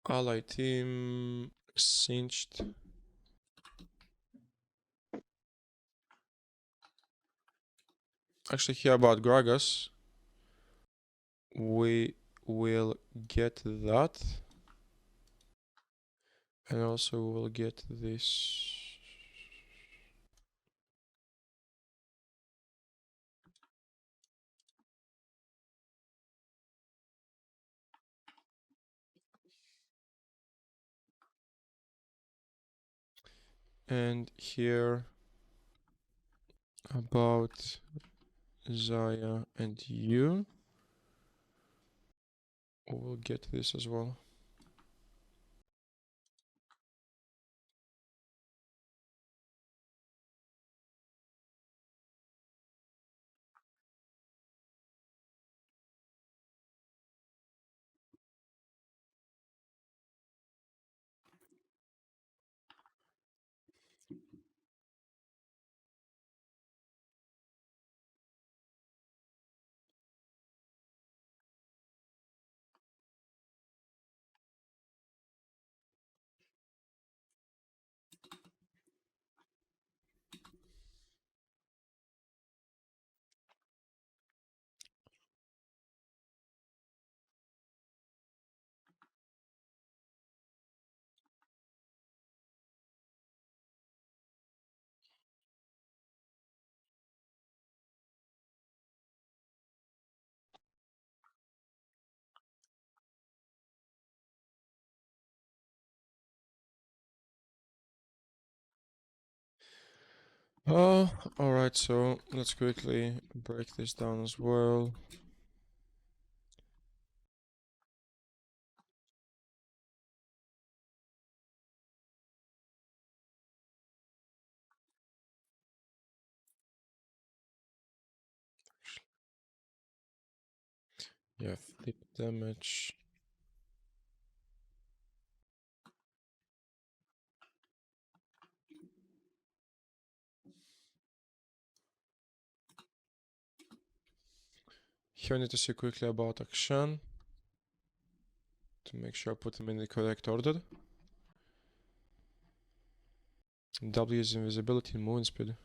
Ally team cinched. Actually, here about Gragas, we will get that, and also we'll get this. And here about Zaya and you, we'll get this as well. Alright, so let's quickly break this down as well. Yeah, flip damage. Here I need to see quickly about action to make sure I put them in the correct order. W is invisibility and movement speed.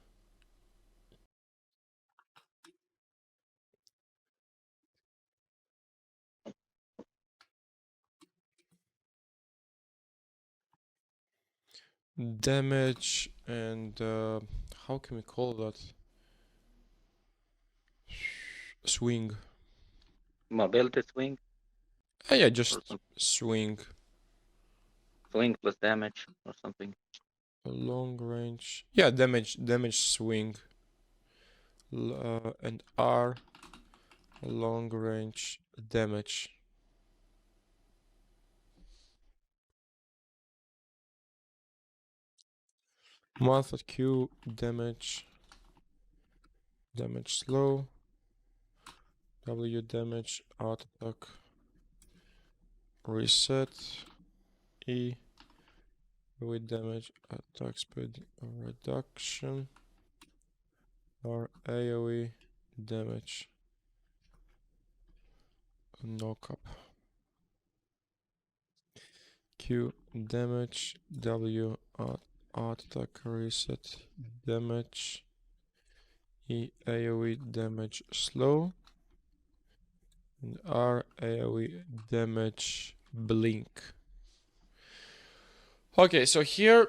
Damage and how can we call that? Swing. Mobility swing. Yeah, just swing. Swing plus damage or something. Long range. Yeah, damage swing. And R, long range damage. Month Q, damage slow. W damage, auto attack, reset. E with damage, attack speed reduction. R AoE damage, knock up. Q damage, W auto attack reset damage. E AoE damage slow. And R AoE damage blink. Okay, so here,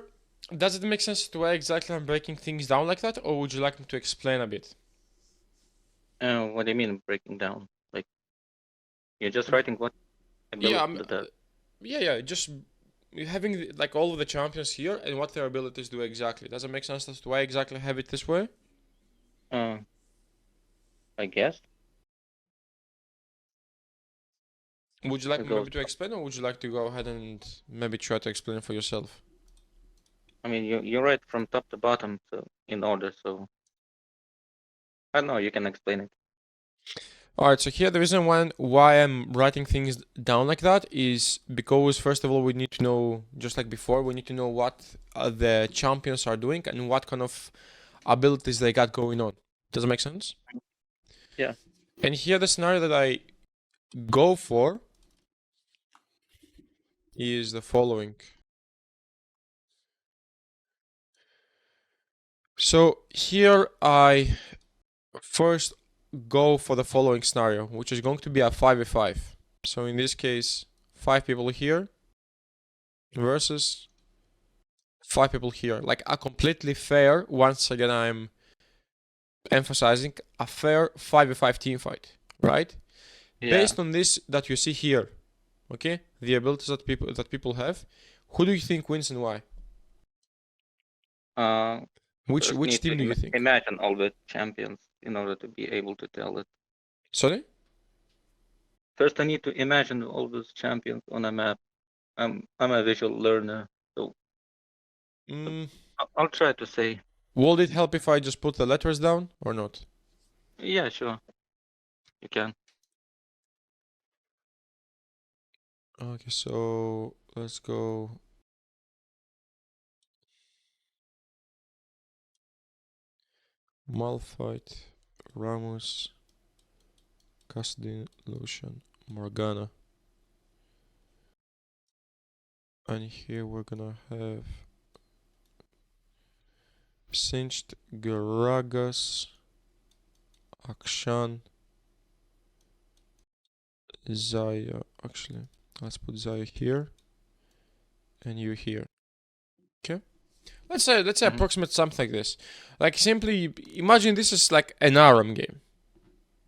does it make sense to why exactly I'm breaking things down like that, or would you like me to explain a bit? What do you mean breaking down? Like you're just writing what Yeah, ability does. yeah, just having like all of the champions here and what their abilities do exactly. Does it make sense as to why exactly I have it this way? I guess. Would you like It me goes. maybe to explain, or would you like to go ahead and maybe try to explain for yourself? I mean, you write from top to bottom, so in order. So I don't know. You can explain it. Alright, so here the reason why I'm writing things down like that is because first of all we need to know, just like before, we need to know what the champions are doing and what kind of abilities they got going on. Does that make sense? Yeah. And here the scenario that I go for is the following. So here I first go for the following scenario, which is going to be a 5v5. So in this case, 5 people here versus 5 people here. Like a completely fair, once again I'm emphasizing, a fair 5v5 team fight, right? Yeah. Based on this that you see here, okay, the abilities that people have, who do you think wins and why? Which First which need team to do you think? imagine all the champions in order to be able to tell it. Sorry? First, I need to imagine all those champions on a map. I'm a visual learner, so Mm, I'll try to say. will it help if I just put the letters down or not? Yeah, sure, you can. Okay, so let's go. Malphite, Ramos, Cassadin, Lucian, Morgana. And here we're gonna have Cinched, Garagas, Akshan, Zaya. Actually, let's put Zaya here and you here. Okay. Let's say Mhm. approximate something like this. Like simply imagine this is like an ARAM game.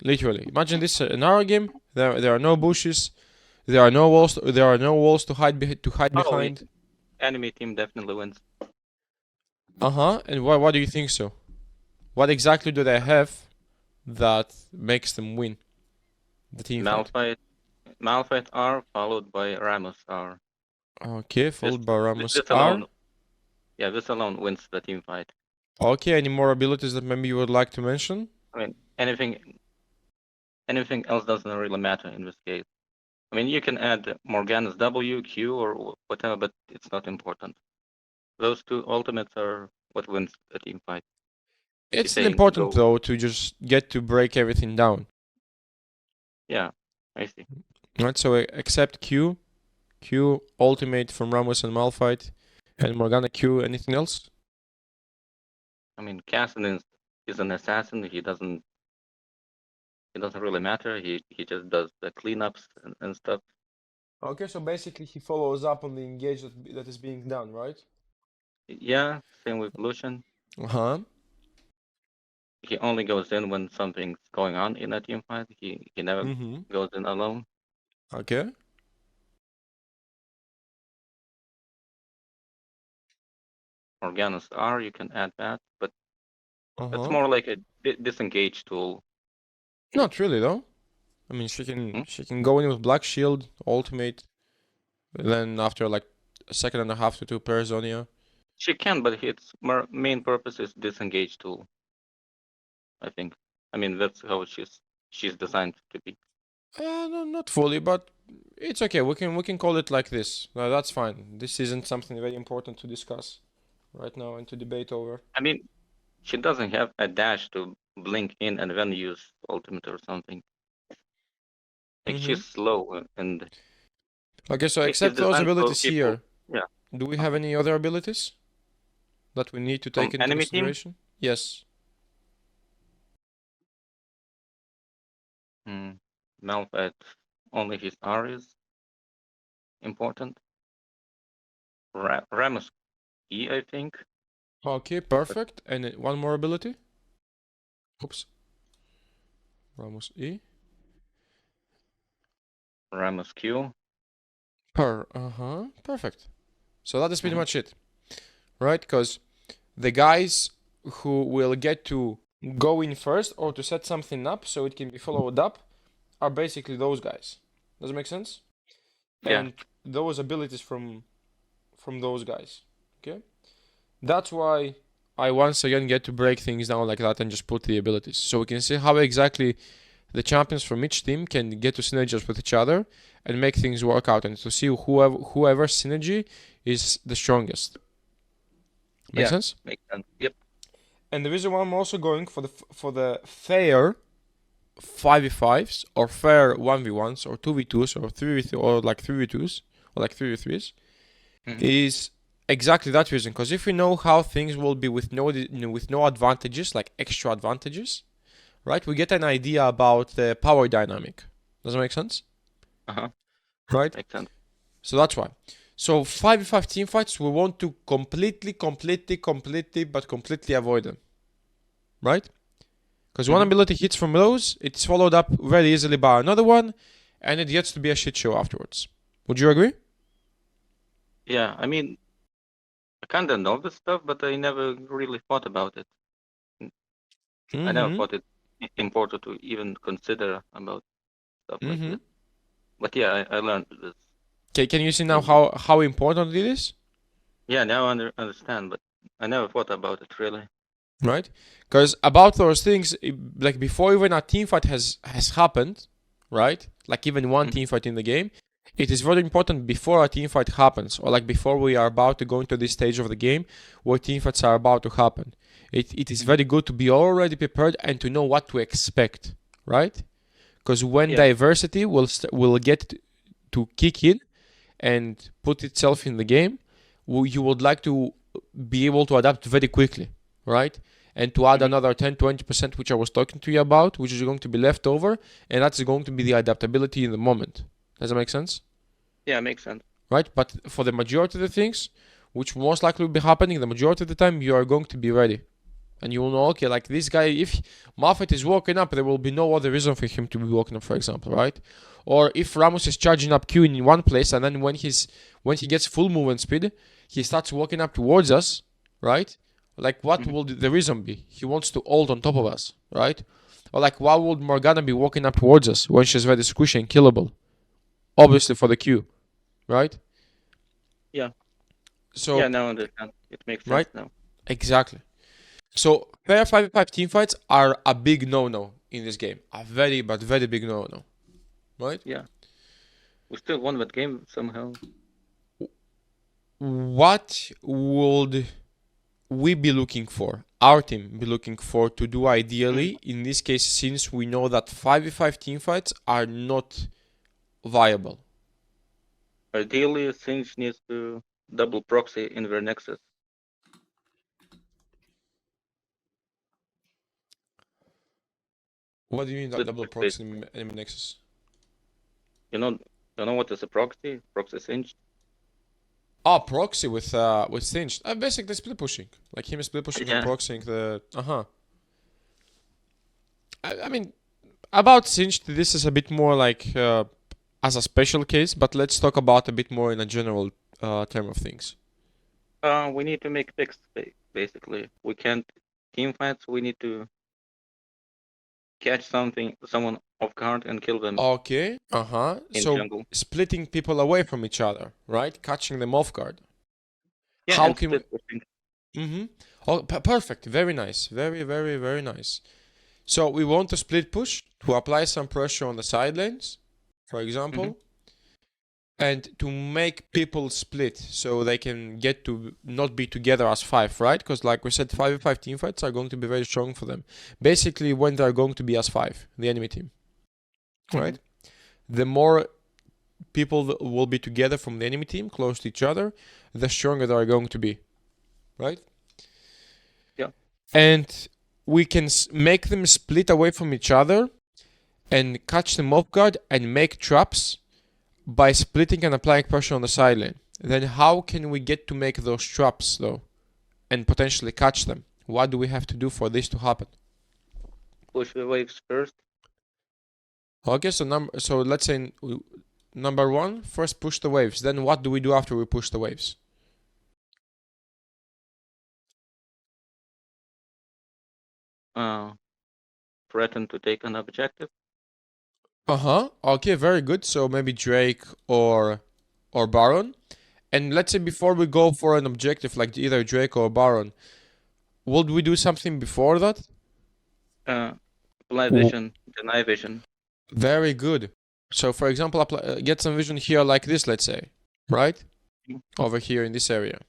Literally, imagine this an ARAM game. There are no bushes. There are no walls. There are no walls to hide Oh, behind. enemy team definitely wins. And why do you think so? What exactly do they have that makes them win the team fight? Malphite R followed by Ramos R. Okay, This followed by Ramos this R. alone, yeah, this alone wins the team fight. Okay, any more abilities that maybe you would like to mention? I mean, anything else doesn't really matter in this case. I mean, you can add Morgana's W, Q, or whatever, but it's not important. Those two ultimates are what wins the team fight. If you're It's still saying important go, though to just get to break everything down. yeah, I see. Right, so accept Q, Q ultimate from Ramos and Malphite, and Morgana Q. Anything else? I mean, Cassidin is an assassin. He doesn't really matter. He just does the cleanups and stuff. Okay, so basically he follows up on the engage that is being done, right? Yeah, same with Lucian. Uh huh. He only goes in when something's going on in a team fight. He never Mm-hmm. goes in alone. Okay. Organos R, you can add that, but Uh that's huh. more like a disengage tool. Not really though. I mean, Hmm? she can go in with Black Shield ultimate, then after like a second and a half to two Parazonia. She can, but its main purpose is disengage tool, I think. I mean, that's how she's designed to be. No, not fully, but it's okay. We can call it like this. That's fine. This isn't something very important to discuss right now and to debate over. I mean, she doesn't have a dash to blink in and then use ultimate or something. Like Mm-hmm. she's slow and Okay, so like she's except those designed for abilities people. here, Yeah. do we have Okay. any other abilities that we need to From take into enemy team, consideration? Yes. Malphite only his R is important. Ramos E, I think. Okay, But perfect. And one more ability. Oops. Ramos E. Ramos Q. Perfect. So that is pretty Hmm. much it, right? Because the guys who will get to go in first or to set something up so it can be followed up are basically those guys. Does it make sense? Yeah. And those abilities from those guys. Okay? That's why I once again get to break things down like that and just put the abilities. So we can see how exactly the champions from each team can get to synergize with each other and make things work out and to see whoever synergy is the strongest. Make Yeah. sense? Makes sense. Yep. And the reason why I'm also going for the fair 5v5s or fair 1v1s or 2v2s or 3v2 or like 3v2s or like 3v3s, Mhm. is exactly that reason. Because if we know how things will be with no advantages, like extra advantages, right? We get an idea about the power dynamic. Does that make sense? Uh-huh. Right? Makes sense. So that's why. So 5v5 team fights, we want to completely avoid them. Right? Because one Mhm. ability hits from those, it's followed up very easily by another one, and it gets to be a shit show afterwards. Would you agree? Yeah, I mean, I kind of know this stuff, but I never really thought about it. I never Mm-hmm. thought it important to even consider about stuff like Mm-hmm. this. But yeah, I learned this. Okay, can you see now In how important it is? Yeah, now I understand, but I never thought about it really. Right? Because about those things, like before even a team fight has happened, right? Like even one Mhm. team fight in the game, it is very important before a team fight happens, or like before we are about to go into this stage of the game where team fights are about to happen. It is Mhm. very good to be already prepared and to know what to expect, right? Because when Yeah. diversity will get to kick in and put itself in the game, you would like to be able to adapt very quickly, right? And to add Mhm. another 10-20%, which I was talking to you about, which is going to be left over, and that's going to be the adaptability in the moment. Does that make sense? Yeah, makes sense. Right? But for the majority of the things, which most likely will be happening, the majority of the time, you are going to be ready. And you will know, okay, like this guy, if Moffat is walking up, there will be no other reason for him to be walking up, for example, right? Or if Ramos is charging up Q in one place, and then when he gets full movement speed, he starts walking up towards us, right? Like what Mhm. will the reason be? He wants to ult on top of us, right? Or like why would Morgana be walking up towards us when she's very squishy and killable? Obviously for the Q, right? Yeah. Yeah, So, now I understand. It makes sense right? now. Exactly. So fair 5v5 team fights are a big no-no in this game. A very but very big no-no, right? Yeah. We still won that game somehow. What would we be looking for? Our team be looking for to do Mm. ideally in this case, since we know that 5v5 team fights are not viable. Ideally, Singe needs to double proxy in their nexus. What do you mean that Split double push, proxy basically. enemy nexus? You know, you know what is a proxy? Proxy Singe? Ah, proxy with Singed. Basically split pushing, like him split pushing and Yeah. proxying the. I mean, about Singed, this is a bit more like as a special case, but let's talk about a bit more in a general term of things. We need to make picks, basically. We can't team fights. We need to catch someone off guard and kill them Okay. in So jungle. splitting people away from each other, right? Catching them off guard. Yeah, How and can we? split pushing. Mm-hmm. Oh, perfect. Very nice. Very nice. So we want to split push to apply some pressure on the side lanes, for Hmm. example, and to make people split so they can get to not be together as five, right? Because like we said, 5v5 team fights are going to be very strong for them. Basically, when they're going to be as five, the enemy team, Hmm. right? The more people will be together from the enemy team, close to each other, the stronger they are going to be, right? Yeah. And we can make them split away from each other and catch them off guard and make traps by splitting and applying pressure on the side lane. Then how can we get to make those traps though and potentially catch them? What do we have to do for this to happen? Push the waves first. Okay, so let's say number one, first push the waves. Then what do we do after we push the waves? Uh, Threaten to take an objective. Okay, very good. So maybe Drake or Baron. And let's say before we go for an objective like either Drake or Baron, would we do something before that? Uh, Apply vision, deny vision. Very good. So for example, get some vision here like this, let's say, right? Mhm. Over here in this area,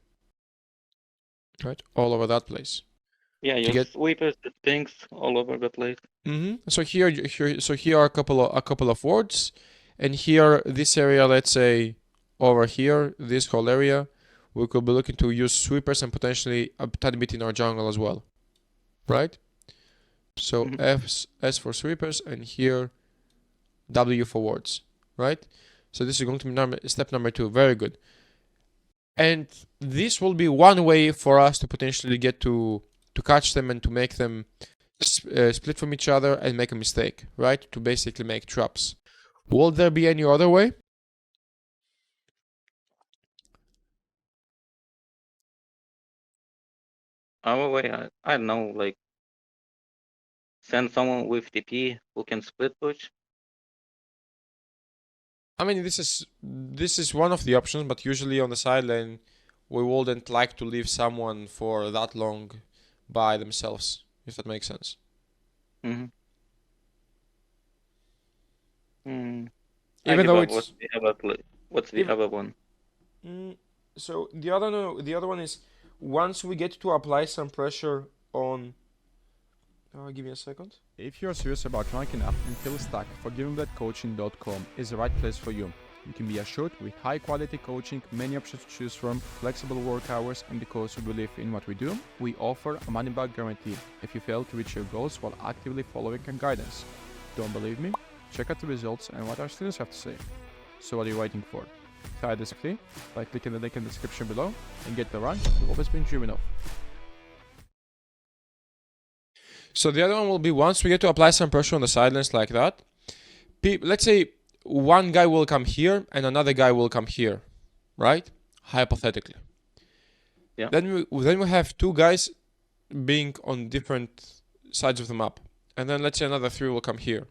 right? All over that place. Yeah, To use get sweepers, things all over the place. So here are a couple of wards, and here this area, let's say. over here, this whole area, we could be looking to use sweepers and potentially a tiny bit in our jungle as well, right? So S for sweepers, and here W for wards, right? So this is going to be step number 2. Very good. And this will be one way for us to potentially get to catch them and to make them split from each other and make a mistake, right? To basically make traps. Will there be any other way? Our way, I don't know, like send someone with TP who can split push. I mean, this is one of the options, but usually on the sideline, we wouldn't like to leave someone for that long by themselves, if that makes sense. Mm-hmm. Even though it's what's the other one? So the other one is once we get to apply some pressure on. Give me a second. If you're serious about ranking up and feel stuck, forgivengbloodcoaching.com is the right place for you. You can be assured with high quality coaching, many options to choose from, flexible work hours, and because we believe in what we do, we offer a money back guarantee if you fail to reach your goals while actively following our guidance. Don't believe me? Check out the results and what our students have to say. So what are you waiting for? Try this free by clicking the link in the description below and get the run you've always been dreaming of. So the other one will be once we get to apply some pressure on the sidelines like that. Let's say one guy will come here and another guy will come here, right? Hypothetically. Yeah. Then we have two guys being on different sides of the map, and then let's say another 3 will come here,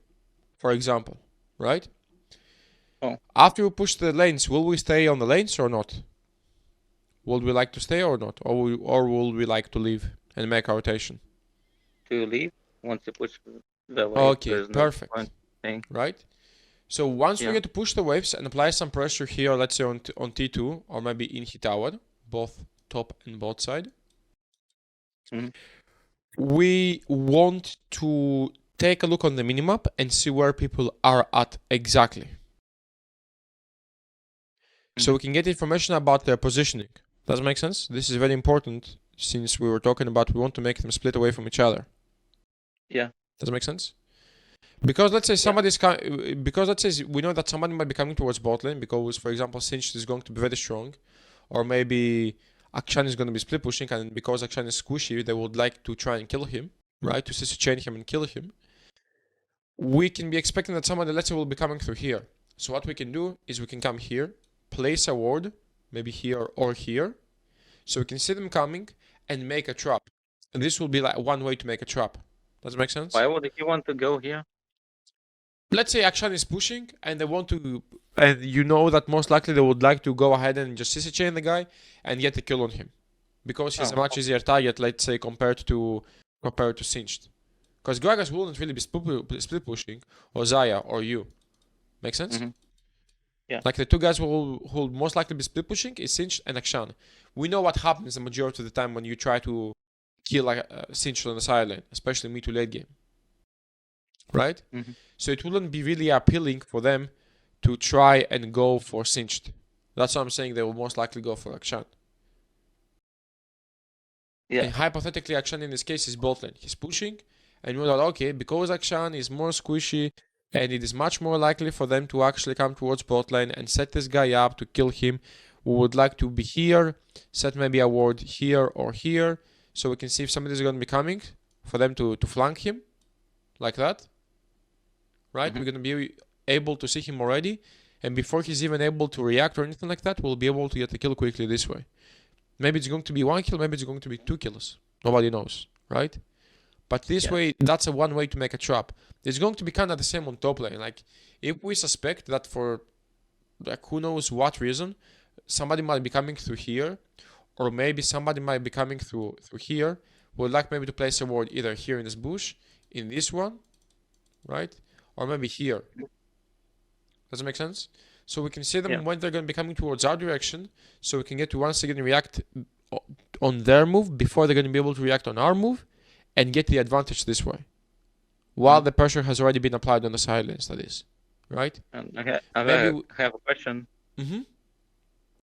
for example, right? Oh. After we push the lanes, will we stay on the lanes or not? Would we like to stay or not, or will we like to leave and make our rotation? To leave once you push the wave. Okay, perfect. Right? So once we get to push the waves and apply some pressure here, let's say on T2 or maybe in Hit Tower, both top and bot side, we want to take a look on the minimap and see where people are at exactly. So we can get information about their positioning. Does that make sense? This is very important since we were talking about we want to make them split away from each other. Yeah. Does it make sense? Because let's say because let's say we know that somebody might be coming towards bot lane because, for example, Singed is going to be very strong, or maybe Akshan is going to be split pushing, and because Akshan is squishy, they would like to try and kill him, right? To CC chain him and kill him. We can be expecting that somebody, let's say, will be coming through here. So what we can do is we can come here, place a ward, maybe here or here, so we can see them coming and make a trap. And this will be like one way to make a trap. Does it make sense? Why would he want to go here? Let's say Akshan is pushing and they want to, and you know that most likely they would like to go ahead and just CC chain the guy and get a kill on him, because he's a much easier target, let's say, compared to Singed. Because Gragas wouldn't really be split pushing, or Zaya or you. Make sense? Yeah. Like the two guys who will most likely be split pushing is Singed and Akshan. We know what happens the majority of the time when you try to kill like Singed on the side lane, especially mid to late game. Right? So it wouldn't be really appealing for them to try and go for Singed. That's what I'm saying. They will most likely go for Akshan. Yeah. And hypothetically, Akshan in this case is bot lane. He's pushing, and we're like, okay, because Akshan is more squishy, and it is much more likely for them to actually come towards bot lane and set this guy up to kill him. We would like to be here, set maybe a ward here or here, so we can see if somebody is going to be coming for them to flank him, like that. Right? We're going to be able to see him already, and before he's even able to react or anything like that, we'll be able to get the kill quickly this way. Maybe it's going to be 1 kill, maybe it's going to be 2 kills. Nobody knows, right? But this way, that's a one way to make a trap. It's going to be kind of the same on top lane. Like, if we suspect that for, like, who knows what reason, somebody might be coming through here, or maybe somebody might be coming through here, we'd like maybe to place a ward either here in this bush, in this one, right? Or maybe here. Does it make sense? So we can see them when they're going to be coming towards our direction, so we can get to once again react on their move before they're going to be able to react on our move, and get the advantage this way, while the pressure has already been applied on the side lanes, that is, right? I have a question.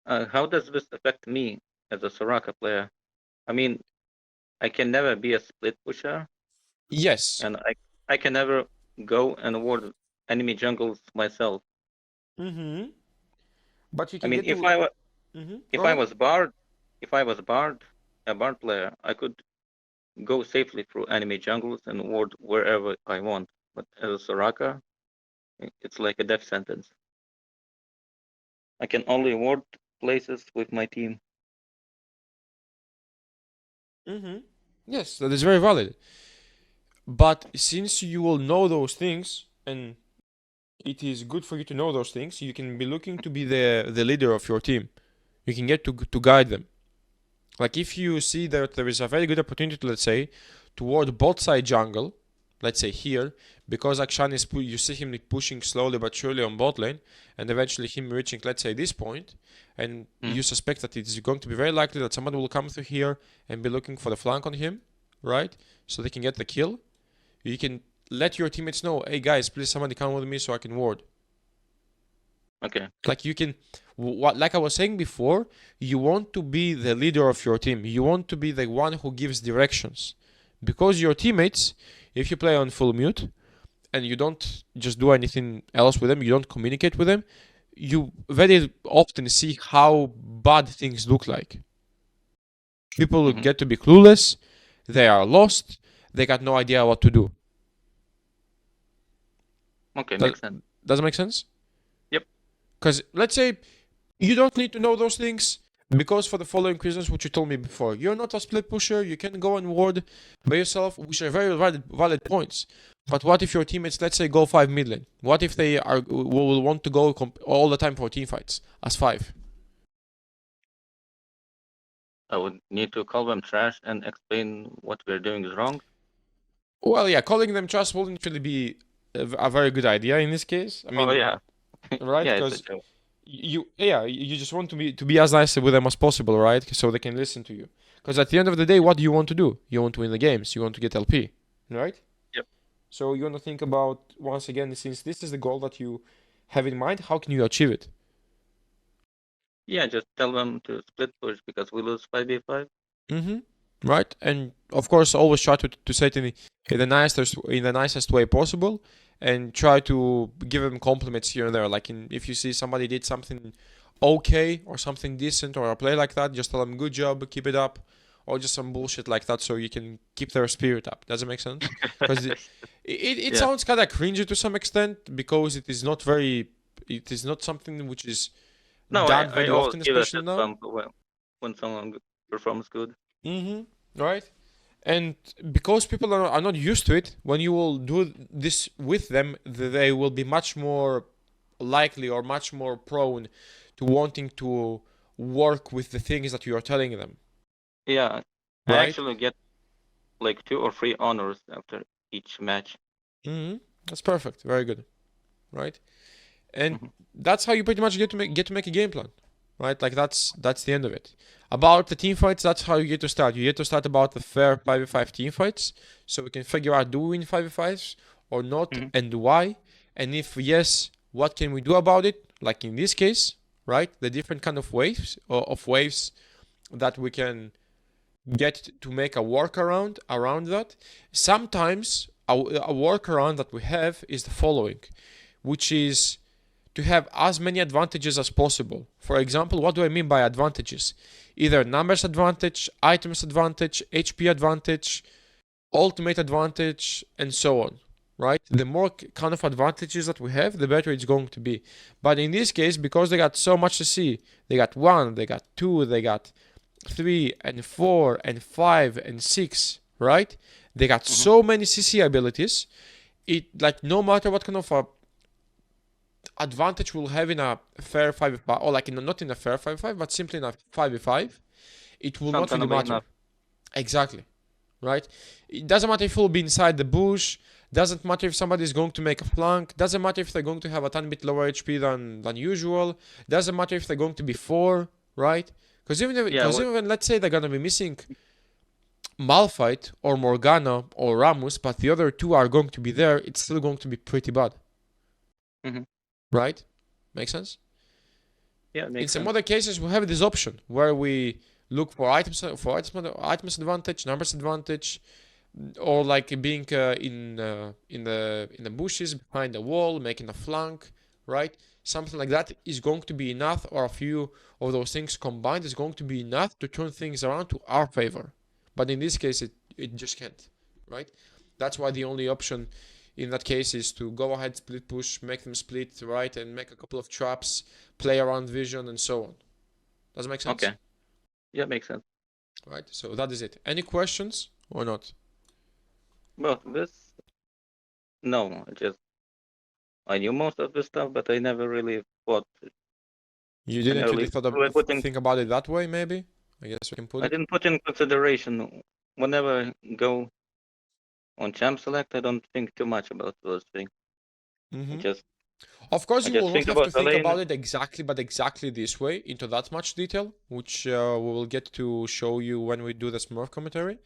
How does this affect me as a Soraka player? I mean, I can never be a split pusher, Yes. and I can never go and ward enemy jungles myself. Mm-hmm. But you I can mean, get to. Mm-hmm. Go if I ahead. was Bard, if I was Bard, a Bard player, I could go safely through enemy jungles and ward wherever I want. But as a Soraka, it's like a death sentence. I can only ward places with my team. Mm-hmm. Yes, that is very valid. But since you will know those things, and it is good for you to know those things, you can be looking to be the leader of your team. You can get to guide them. Like if you see that there is a very good opportunity, let's say, toward both side jungle, let's say here, because Akshan is you see him pushing slowly but surely on bot lane, and eventually him reaching, let's say, this point, and you suspect that it is going to be very likely that someone will come through here and be looking for the flank on him, right? So they can get the kill. You can let your teammates know, hey guys, please somebody come with me so I can ward. Okay. Like you can, like I was saying before, you want to be the leader of your team. You want to be the one who gives directions, because your teammates, if you play on full mute and you don't just do anything else with them, you don't communicate with them, you very often see how bad things look like. People get to be clueless, they are lost, they got no idea what to do. Okay, makes sense. Does it make sense? Yep. Because let's say you don't need to know those things, because for the following reasons which you told me before, you're not a split pusher, you can go and ward by yourself, which are very valid points. But what if your teammates, let's say, go 5 mid lane? What if they will want to go all the time for team fights as 5? I would need to call them trash and explain what we're doing is wrong. Well, yeah, calling them trash wouldn't really be a very good idea in this case. I mean, Oh yeah. right? Yeah, it's a Because joke. you just want to be as nice with them as possible, right? So they can listen to you. Because at the end of the day, what do you want to do? You want to win the games. You want to get LP, right? Yep. So you want to think about, once again, since this is the goal that you have in mind, how can you achieve it? Yeah, just tell them to split push because we lose 5v5. Mm-hmm. Right, and of course, always try to say it in the nicest way possible, and try to give them compliments here and there. Like if you see somebody did something okay or something decent or a play like that, just tell them good job, keep it up, or just some bullshit like that, so you can keep their spirit up. Does it make sense? Because it Yeah. sounds kind of cringy to some extent, because it is not something which is No, done I very always often, give a especially fist now. bump when someone performs good. Mm-hmm. Right? And because people are not used to it, when you will do this with them, they will be much more likely or much more prone to wanting to work with the things that you are telling them. Yeah, I Right? actually get like 2 or 3 honors after each match. Mm-hmm. That's perfect. Very good. Right? And Mhm. that's how you pretty much get to make a game plan, right? Like that's the end of it. About the team fights, that's how you get to start. You get to start about the fair 5v5 team fights, so we can figure out, do we win 5v5s or not, Mhm. and why, and if yes, what can we do about it? Like in this case, right? The different kind of waves that we can get to make a workaround around that. Sometimes a workaround that we have is the following, which is to have as many advantages as possible. For example, what do I mean by advantages? Either numbers advantage, items advantage, HP advantage, ultimate advantage, and so on. Right? The more kind of advantages that we have, the better it's going to be. But in this case, because they got so much to see, they got 1, they got 2, they got 3 and 4 and 5 and 6, right? They got so many CC abilities. It, like, no matter what kind of a advantage we'll have in a fair 5v5, or like not in a fair 5v5, but simply in a 5v5, it will not Not really gonna be matter. enough. Exactly. Right? It doesn't matter if we'll be inside the bush, doesn't matter if somebody is going to make a flank, doesn't matter if they're going to have a tiny bit lower HP than usual, doesn't matter if they're going to be 4, right? Because even let's say they're gonna be missing Malphite or Morgana or Ramus, but the other two are going to be there, it's still going to be pretty bad. Mhm. Right? Make sense? Yeah, In makes some sense. other cases, we have this option where we look for items advantage, numbers advantage, or like being in the bushes behind the wall, making a flank, right? Something like that is going to be enough, or a few of those things combined is going to be enough to turn things around to our favor. But in this case, it just can't, right? That's why the only option in that case is to go ahead, split push, make them split, right, and make a couple of traps, play around vision, and so on. Does it make sense? Okay. Yeah, makes sense. Right. So that is it. Any questions or not? Well, this no, I knew most of this stuff, but I never really thought. You I didn't never really really put in. think about it that way, maybe? I guess we can put I it. didn't put in consideration whenever I go on champ select. I don't think too much about those things. I Mm-hmm. just Of course, I you just will not think have to about the think about lane. it exactly, but exactly this way, into that much detail, which we will get to show you when we do the Smurf commentary.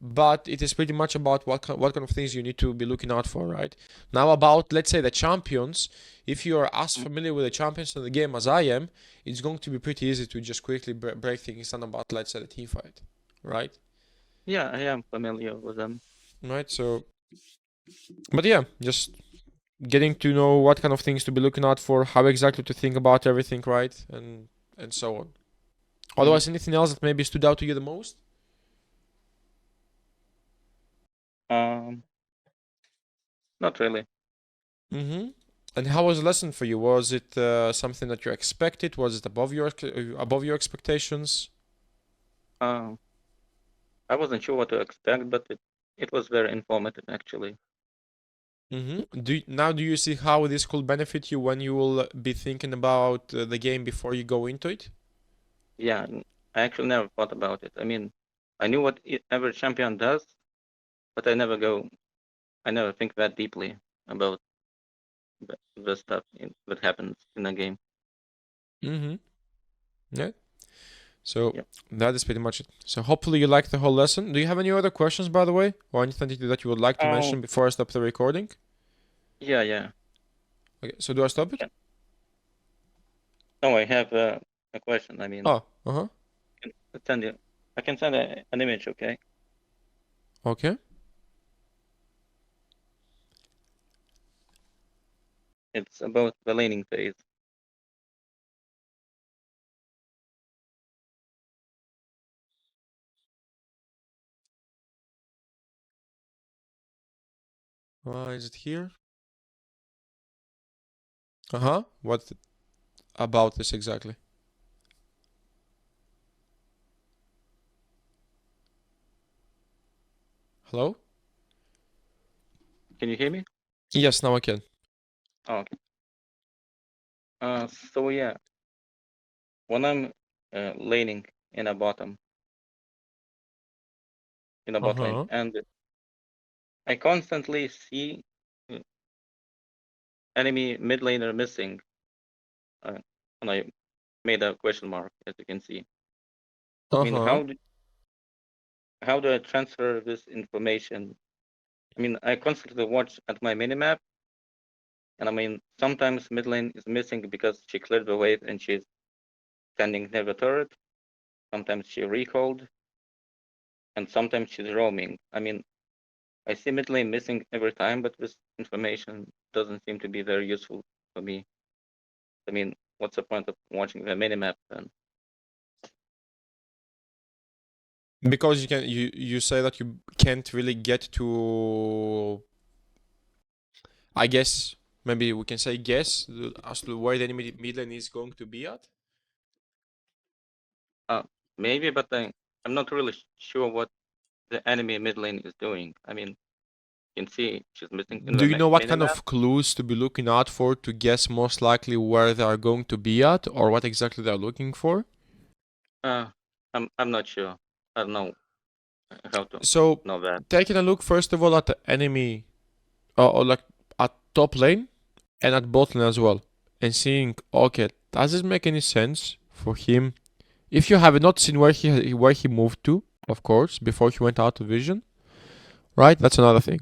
But it is pretty much about what kind of things you need to be looking out for, right? Now, about, let's say, the champions, if you are as familiar with the champions in the game as I am, it's going to be pretty easy to just quickly break things down about, let's say, the team fight, right? Yeah, I am familiar with them. Right, so, but yeah, just getting to know what kind of things to be looking out for, how exactly to think about everything, right, and so on. hmm Otherwise, anything else that maybe stood out to you the most? Um, not really. Mm-hmm. And how was the lesson for you? Was it something that you expected? Was it above your expectations? Um, I wasn't sure what to expect, but it was very informative actually. Mm-hmm. Do you see how this could benefit you when you will be thinking about the game before you go into it? Yeah, I actually never thought about it. I mean, I knew what every champion does, but I never think that deeply about the stuff that happens in a game. Mm-hmm. Yeah. So Yep. that is pretty much it. So hopefully you liked the whole lesson. Do you have any other questions, by the way, or anything that you would like to Oh, mention before I stop the recording? yeah, yeah. Okay. So do I stop it? Can- Oh, I have a question. I mean, Oh. Uh-huh. I'll send you. I can send an image, okay? Okay. It's about the laning phase. Is it here? Uh-huh. What about this exactly? Hello? Can you hear me? Yes, now I can. Oh, okay. So yeah, when I'm laning in a bot lane, Uh-huh. and I constantly see uh, enemy mid laner missing, and I made a question mark, as you can see. I mean, Uh-huh. how do I transfer this information? I mean, I constantly watch at my minimap, and I mean, sometimes mid lane is missing because she cleared the wave and she's standing near the turret. Sometimes she recalled, and sometimes she's roaming. I mean, I see mid lane missing every time, but this information doesn't seem to be very useful for me. I mean, what's the point of watching the minimap then? Because you say that you can't really get to, I guess maybe we can say guess as to where the enemy mid lane is going to be at. Uh, Maybe, but I'm not really sure what the enemy mid lane is doing. I mean, you can see she's missing in Do the you know what kind minimap. of clues to be looking out for to guess most likely where they are going to be at or what exactly they're looking for? Uh, I'm not sure. I don't know how to So know that. taking a look first of all at the enemy or like at top lane and at bot lane as well, and seeing, okay, does this make any sense for him? If you have not seen where he moved to, of course, before he went out of vision, right? That's another thing.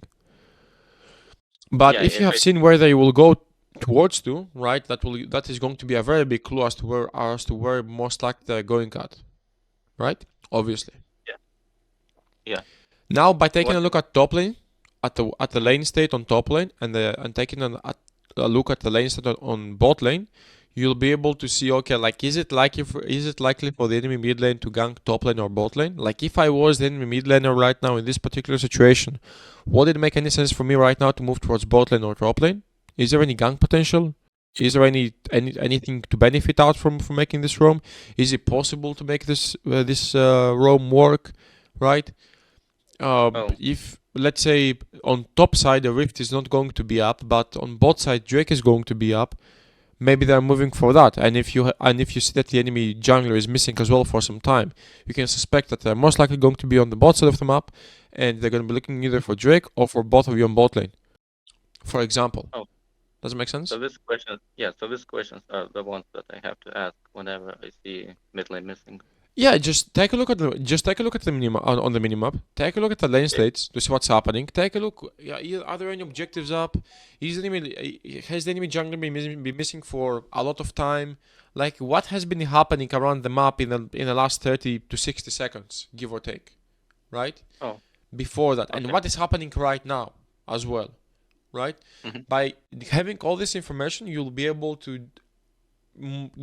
But Yeah, if you if have I seen where they will go towards to, right? That is going to be a very big clue as to where most likely they're going at, right? Obviously. Yeah. Yeah. Now, by taking What? a look at top lane, at the lane state on top lane, and taking a look at the lane state on bot lane, you'll be able to see, okay, like is it likely for the enemy mid lane to gank top lane or bot lane? Like if I was the enemy mid laner right now in this particular situation, would it make any sense for me right now to move towards bot lane or top lane? Is there any gank potential? Is there anything to benefit out from making this roam? Is it possible to make this roam work? Right? Oh, If let's say on top side the rift is not going to be up, but on bot side Drake is going to be up, maybe they're moving for that. And if you see that the enemy jungler is missing as well for some time, you can suspect that they're most likely going to be on the bot side of the map, and they're going to be looking either for Drake or for both of you on bot lane, for example. oh. Does it make sense? So this question, yeah. So these questions are the ones that I have to ask whenever I see mid lane missing. Yeah, just take a look at the minimap on the minimap. Take a look at the lane Okay. states to see what's happening. Take a look. Yeah, are there any objectives up? Has the enemy jungle been missing for a lot of time? Like what has been happening around the map in the last 30 to 60 seconds, give or take, right? Oh, Before that, and okay. what is happening right now as well, right? Mm-hmm. By having all this information, you'll be able to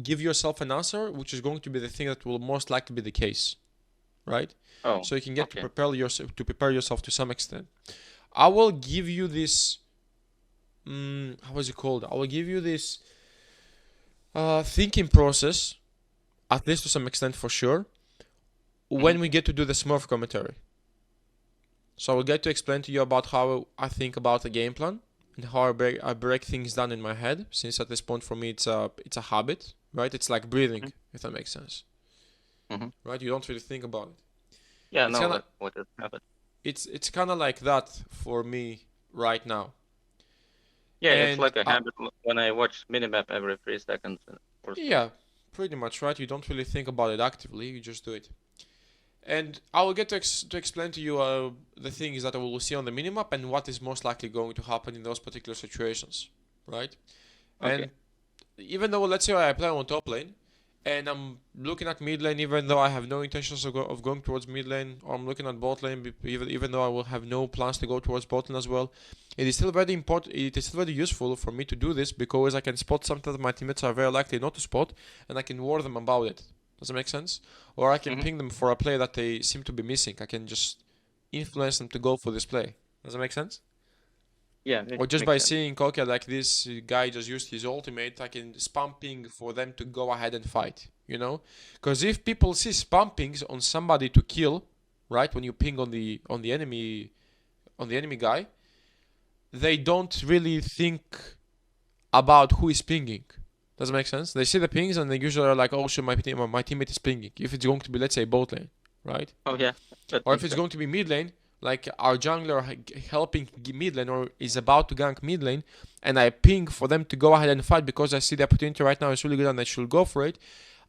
give yourself an answer, which is going to be the thing that will most likely be the case, right? Oh, So you can get okay. to prepare yourself to some extent. I will give you this. How is it called? I will give you this thinking process, at least to some extent for sure, when Mm-hmm. we get to do the Smurf commentary. So I will get to explain to you about how I think about the game plan and how I break things down in my head. Since at this point for me it's a habit, right? It's like breathing, if that makes sense, Mm-hmm. right? You don't really think about it. Yeah, It's no, kind of what has happened? it's kind of like that for me right now. Yeah, it's And like a habit when I watch minimap every 3 seconds or so. yeah, pretty much right. You don't really think about it actively. You just do it. And I will get to explain to you the things that I will see on the minimap and what is most likely going to happen in those particular situations, right? Okay. And even though let's say I play on top lane and I'm looking at mid lane, even though I have no intentions of going towards mid lane, or I'm looking at bot lane, even though I will have no plans to go towards bot lane as well, it is still very important. It is still very useful for me to do this because I can spot something that my teammates are very likely not to spot, and I can warn them about it. Does that make sense? Or I can Mm-hmm. ping them for a play that they seem to be missing. I can just influence them to go for this play. Does that make sense? Yeah, Or just makes by sense. seeing, okay, like this guy just used his ultimate, I can spam ping for them to go ahead and fight, you know? Because if people see spam pings on somebody to kill, right, when you ping on the enemy guy, they don't really think about who is pinging. Does it make sense? They see the pings and they usually are like, oh shit, my teammate is pinging. If it's going to be, let's say, bot lane, right? Oh, yeah, that Or if makes it's sense. going to be mid lane, like our jungler helping mid lane or is about to gank mid lane, and I ping for them to go ahead and fight because I see the opportunity right now is really good and I should go for it.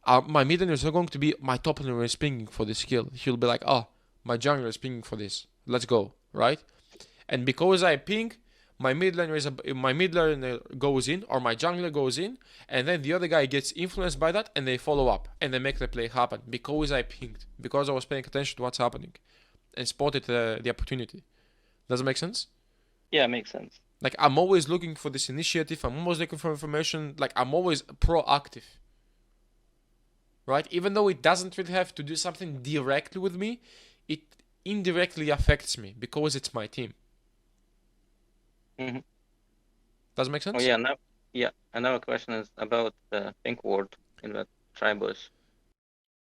My mid laner is not going to be my top laner is pinging for this kill. He'll be like, oh, my jungler is pinging for this. Let's go, right? And because I ping, my mid laner goes in or my jungler goes in, and then the other guy gets influenced by that and they follow up and they make the play happen because I pinged, because I was paying attention to what's happening and spotted the opportunity. Does it make sense? Yeah, makes sense. Like I'm always looking for this initiative. I'm always looking for information. Like I'm always proactive, right? Even though it doesn't really have to do something directly with me, it indirectly affects me because it's my team. Mm-hmm. Does it make Oh, sense? yeah, now, yeah, another question is about the pink ward in the tribush.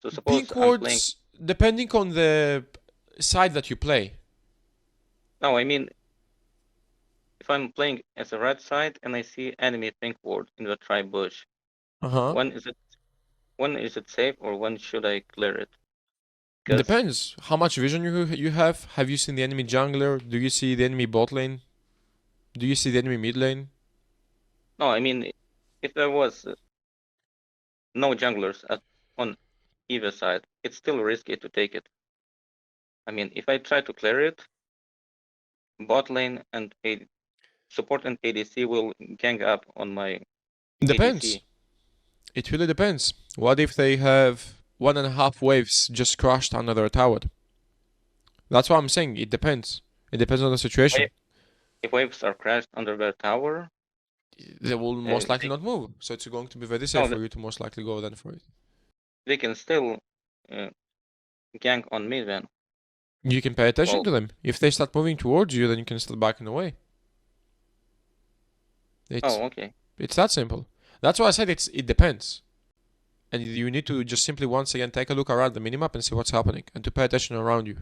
So suppose Pink I'm playing. wards, depending on the side that you play. No, I mean, if I'm playing as a red side and I see enemy pink ward in the tribush, Uh huh. when is it safe or when should I clear it? Because Depends how much vision you have. Have you seen the enemy jungler? Do you see the enemy bot lane? Do you see the enemy mid lane? no, I mean, if there was no junglers on either side, it's still risky to take it. I mean, if I try to clear it, bot lane and AD support and ADC will gang up on my Depends. ADC. It really depends. What if they have 1.5 waves just crushed under their tower? That's what I'm saying. It depends. It depends on the situation. If waves are crashed under their tower, They will most likely they, not move. So it's going to be very no, safe for you to most likely go then for it. they can still gang on me then. You can pay attention Well, to them. If they start moving towards you, then you can start backing away. oh, okay. It's that simple. That's why I said it depends. And you need to just simply once again take a look around the minimap and see what's happening and to pay attention around you.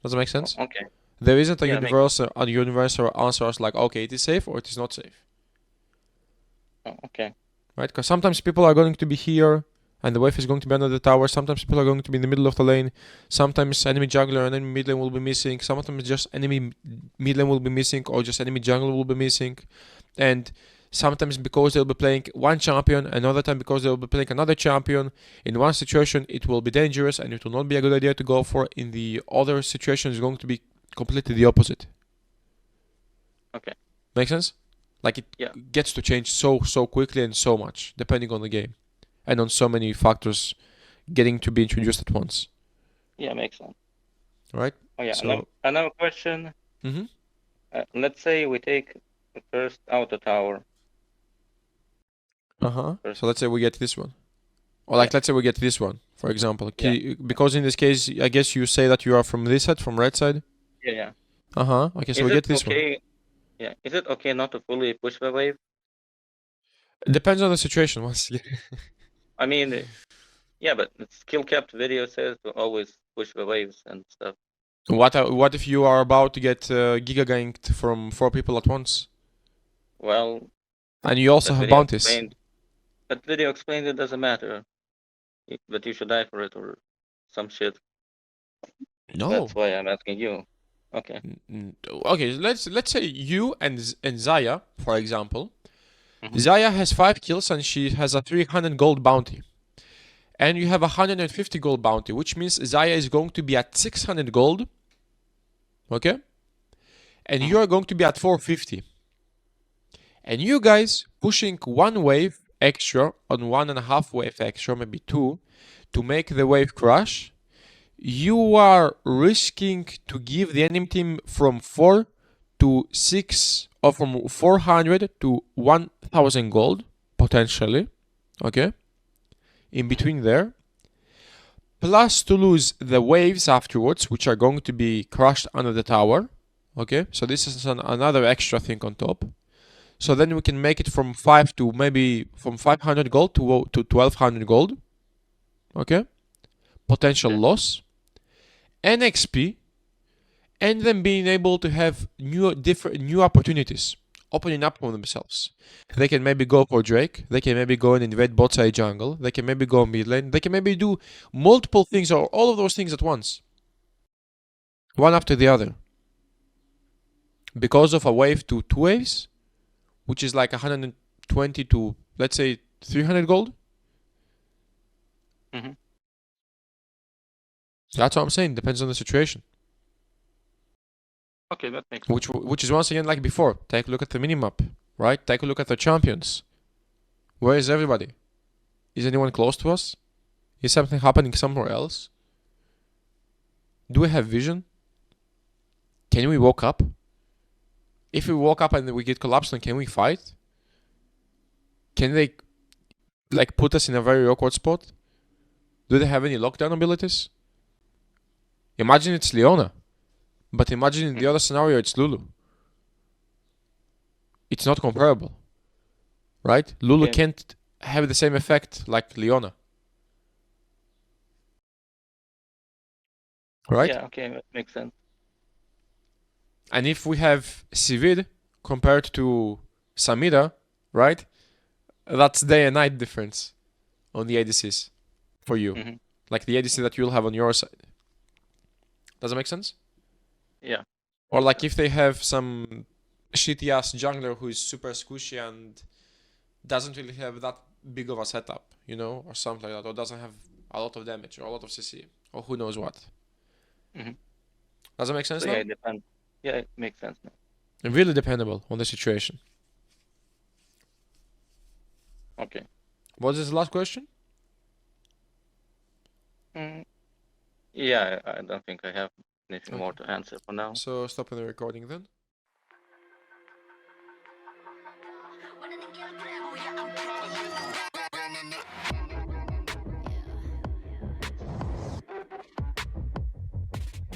Does that make sense? Oh, okay. There isn't a Yeah, universal answer as like, okay, it is safe or it is not safe. Oh, okay. Right? Because sometimes people are going to be here and the wave is going to be under the tower. Sometimes people are going to be in the middle of the lane. Sometimes enemy jungler and enemy mid lane will be missing. Sometimes just enemy mid lane will be missing or just enemy jungler will be missing. And sometimes because they'll be playing one champion, another time because they'll be playing another champion. In one situation it will be dangerous and it will not be a good idea to go for. In the other situation it's going to be completely the opposite. Okay. Make sense? Like it gets to change so quickly and so much depending on the game and on so many factors getting to be introduced at once. Yeah, makes sense. Right? Oh yeah. So, another question. mm-hmm. Let's say we take the first outer tower. So let's say we get this one. Or like let's say we get this one, for example. Because in this case, I guess you say that you are from this side, from red side? Yeah. Okay, so we get this one. Yeah. Is it okay not to fully push the wave? It depends on the situation once again. I mean, yeah, but the skill capped video says to always push the waves and stuff. What if you are about to get giga ganked from 4 people at once? Well, and you also have bounties. That video explained it doesn't matter. That you should die for it or some shit. No. That's why I'm asking you. Okay. Okay, let's say you and Zaya, for example. Mhm. Zaya has 5 kills and she has a 300 gold bounty. And you have a 150 gold bounty, which means Zaya is going to be at 600 gold. Okay? And you are going to be at 450. And you guys pushing 1 wave extra on 1.5 wave extra, maybe 2, to make the wave crash. You are risking to give the enemy team from 4 to 6 or from 400 to 1000 gold potentially, okay, in between there, plus to lose the waves afterwards, which are going to be crushed under the tower, okay. So this is another extra thing on top. So then we can make it from 5 to maybe from 500 gold to 1200 gold, okay, potential loss, and XP, and then being able to have new opportunities opening up for themselves. They can maybe go for Drake, they can maybe go and invade bot side jungle, they can maybe go mid lane, they can maybe do multiple things or all of those things at once, one after the other, because of a wave to 2 waves, which is like 120 to, let's say, 300 gold. Mm-hmm. That's what I'm saying. Depends on the situation. Okay, that makes sense. Which is once again like before. Take a look at the minimap, right? Take a look at the champions. Where is everybody? Is anyone close to us? Is something happening somewhere else? Do we have vision? Can we walk up? If we walk up and we get collapsed, then can we fight? Can they like put us in a very awkward spot? Do they have any lockdown abilities? Imagine it's Leona. But imagine in the other scenario it's Lulu. It's not comparable. Right? Lulu can't have the same effect like Leona. Right? Yeah, okay, that makes sense. And if we have Sivid compared to Samira, right? That's day and night difference on the ADCs for you. Mm-hmm. Like the ADC that you'll have on your side. Does that make sense? Yeah. Or like if they have some shitty ass jungler who is super squishy and doesn't really have that big of a setup, you know, or something like that, or doesn't have a lot of damage or a lot of CC, or who knows what. Mm-hmm. Does that make sense So now? yeah, it depends. Yeah, it makes sense now. Really dependable on the situation. Okay. What is the last question? Yeah, I don't think I have anything Okay. more to answer for now. So stopping the recording then.